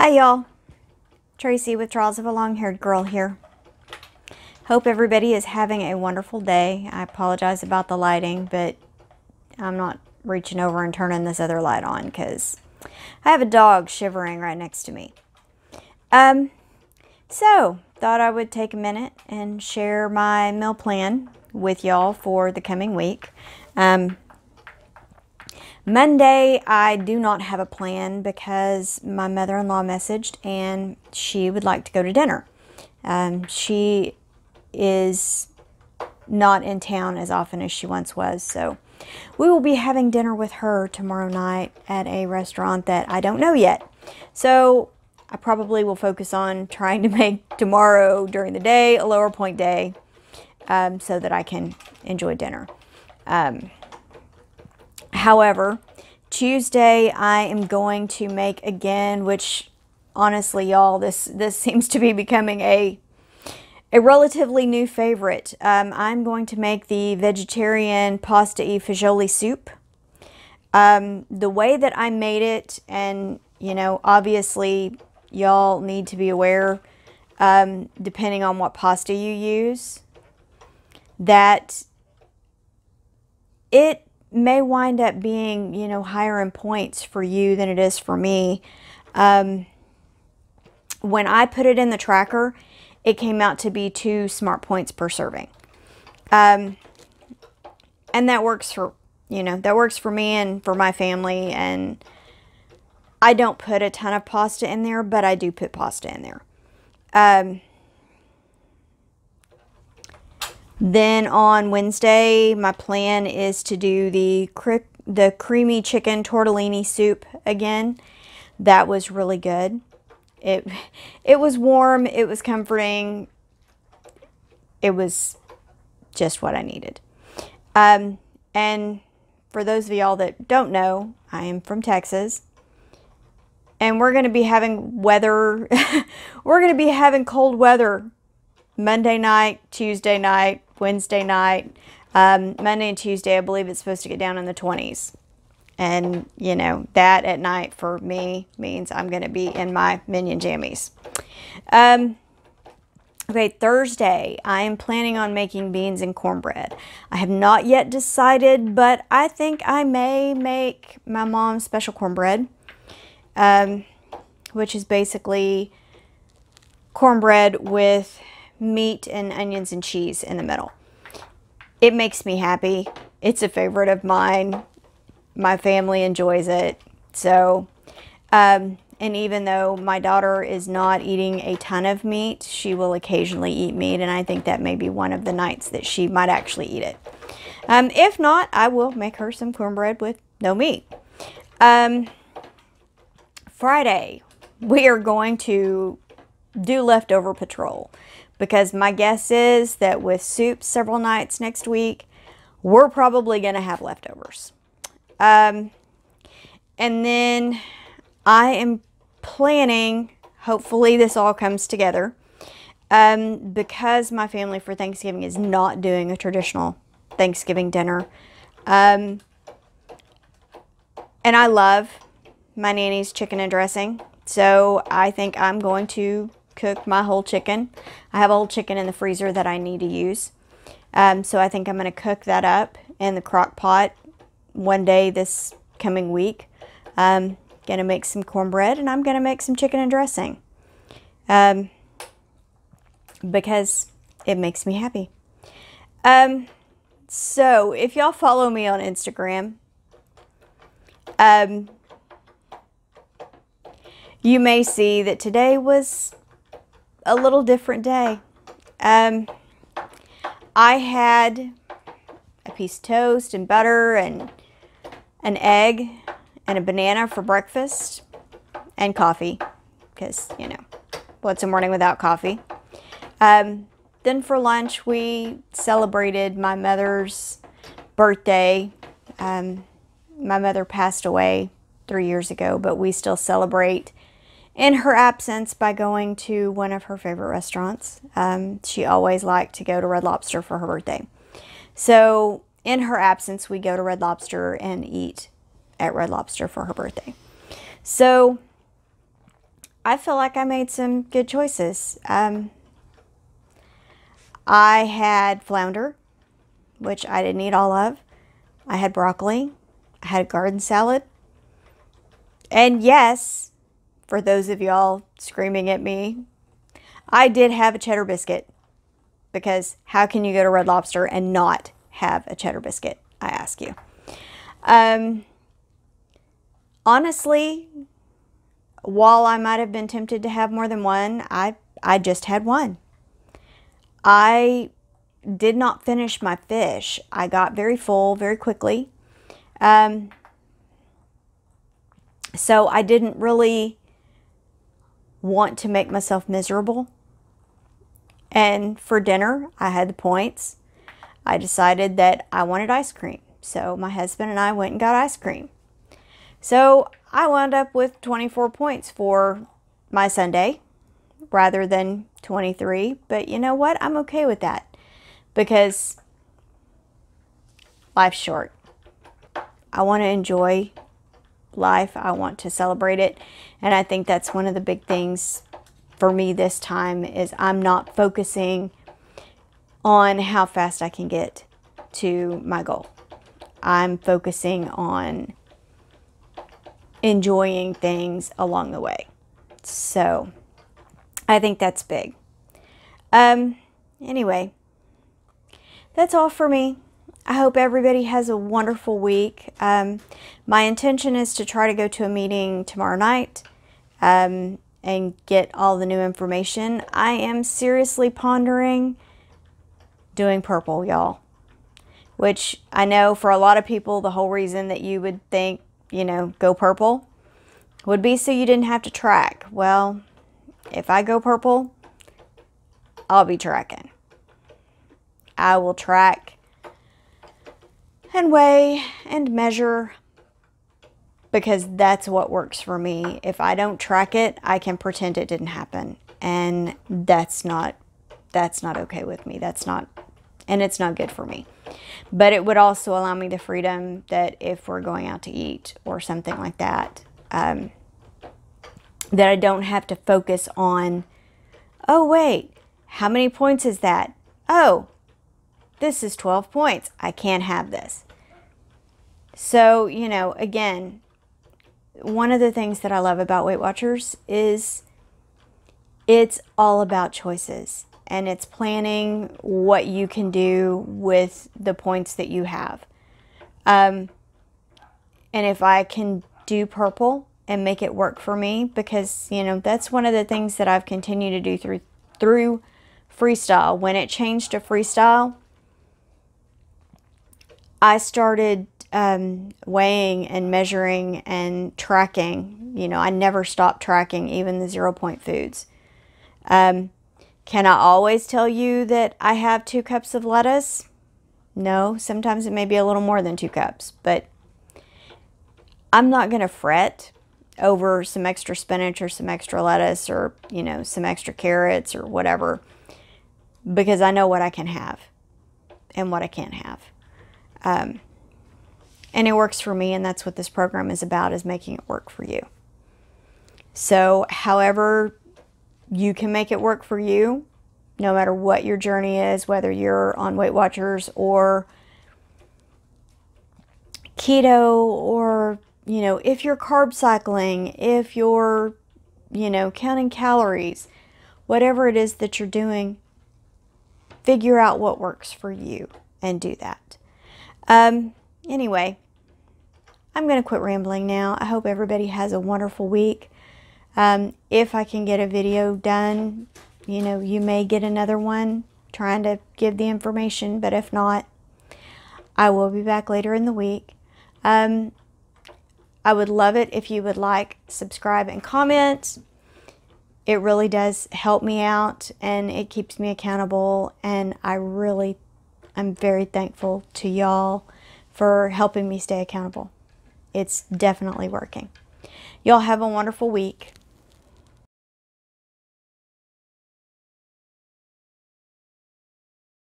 Hi y'all, Tracy with Trials of a Long-Haired Girl here. Hope everybody is having a wonderful day. I apologize about the lighting, but I'm not reaching over and turning this other light on because I have a dog shivering right next to me. So thought I would take a minute and share my meal plan with y'all for the coming week. Monday, I do not have a plan because my mother-in-law messaged and she would like to go to dinner. She is not in town as often as she once was, so we will be having dinner with her tomorrow night at a restaurant that I don't know yet. So I probably will focus on trying to make tomorrow during the day a lower point day so that I can enjoy dinner. However, Tuesday I am going to make again, which honestly, y'all, this seems to be becoming a relatively new favorite. I'm going to make the vegetarian pasta e fagioli soup. The way that I made it, and you know, obviously y'all need to be aware, depending on what pasta you use, that it may wind up being, you know, higher in points for you than it is for me. When I put it in the tracker, it came out to be 2 smart points per serving. And that works for, you know, that works for me and for my family. And I don't put a ton of pasta in there, but I do put pasta in there. Then on Wednesday, my plan is to do the creamy chicken tortellini soup again. That was really good. It was warm. It was comforting. It was just what I needed. And for those of y'all that don't know, I am from Texas. And we're going to be having weather. We're going to be having cold weather Monday night, Tuesday night, Wednesday night. Monday and Tuesday, I believe it's supposed to get down in the 20s. And, you know, that at night for me means I'm going to be in my Minion jammies. Okay, Thursday, I am planning on making beans and cornbread. I have not yet decided, but I think I may make my mom's special cornbread, which is basically cornbread with meat and onions and cheese in the middle. It makes me happy. It's a favorite of mine. My family enjoys it. So, and even though my daughter is not eating a ton of meat, she will occasionally eat meat, and I think that may be one of the nights that she might actually eat it. If not, I will make her some cornbread with no meat. Friday, we are going to do leftover patrol, because my guess is that with soup several nights next week, we're probably going to have leftovers. And then I am planning, hopefully this all comes together, because my family for Thanksgiving is not doing a traditional Thanksgiving dinner. And I love my Nanny's chicken and dressing. So I think I'm going to cook my whole chicken. I have a whole chicken in the freezer that I need to use. So I think I'm going to cook that up in the crock pot one day this coming week. I'm going to make some cornbread and I'm going to make some chicken and dressing. Because it makes me happy. So if y'all follow me on Instagram, you may see that today was a little different day. I had a piece of toast and butter and an egg and a banana for breakfast and coffee, because, you know, what's a morning without coffee? Then for lunch, we celebrated my mother's birthday. My mother passed away 3 years ago, but we still celebrate in her absence by going to one of her favorite restaurants. She always liked to go to Red Lobster for her birthday. So in her absence, we go to Red Lobster and eat at Red Lobster for her birthday. So I feel like I made some good choices. I had flounder, which I didn't eat all of. I had broccoli. I had a garden salad. And yes, for those of y'all screaming at me, I did have a cheddar biscuit. Because how can you go to Red Lobster and not have a cheddar biscuit, I ask you. Honestly, while I might have been tempted to have more than one, I just had one. I did not finish my fish. I got very full very quickly. So I didn't really want to make myself miserable. And for dinner, I had the points. I decided that I wanted ice cream. So my husband and I went and got ice cream. So I wound up with 24 points for my Sunday rather than 23. But you know what? I'm okay with that because life's short. I want to enjoy life. I want to celebrate it. And I think that's one of the big things for me this time is I'm not focusing on how fast I can get to my goal. I'm focusing on enjoying things along the way. So I think that's big. Anyway, that's all for me. I hope everybody has a wonderful week. My intention is to try to go to a meeting tomorrow night and get all the new information. I am seriously pondering doing purple, y'all. Which I know for a lot of people, the whole reason that you would think, you know, go purple would be so you didn't have to track. Well, if I go purple, I'll be tracking. I will track and weigh and measure because that's what works for me. If I don't track it, I can pretend it didn't happen. And that's not okay with me. And it's not good for me. But it would also allow me the freedom that if we're going out to eat or something like that, that I don't have to focus on, oh wait, how many points is that? Oh, this is 12 points. I can't have this. So, you know, again, one of the things that I love about Weight Watchers is it's all about choices. And it's planning what you can do with the points that you have. And if I can do purple and make it work for me, because, you know, that's one of the things that I've continued to do through freestyle. When it changed to freestyle, I started weighing and measuring and tracking. You know, I never stopped tracking even the 0-point foods. Can I always tell you that I have 2 cups of lettuce? No, sometimes it may be a little more than 2 cups, but I'm not going to fret over some extra spinach or some extra lettuce or, you know, some extra carrots or whatever, because I know what I can have and what I can't have. And it works for me, and that's what this program is about, is making it work for you. So however you can make it work for you, no matter what your journey is, whether you're on Weight Watchers or keto, or, you know, if you're carb cycling, if you're, you know, counting calories, whatever it is that you're doing, figure out what works for you and do that. Anyway, I'm going to quit rambling now. I hope everybody has a wonderful week. If I can get a video done, you know, you may get another one trying to give the information, but if not, I will be back later in the week. I would love it if you would like, subscribe, and comment. It really does help me out, and it keeps me accountable, and I'm very thankful to y'all for helping me stay accountable. It's definitely working. Y'all have a wonderful week.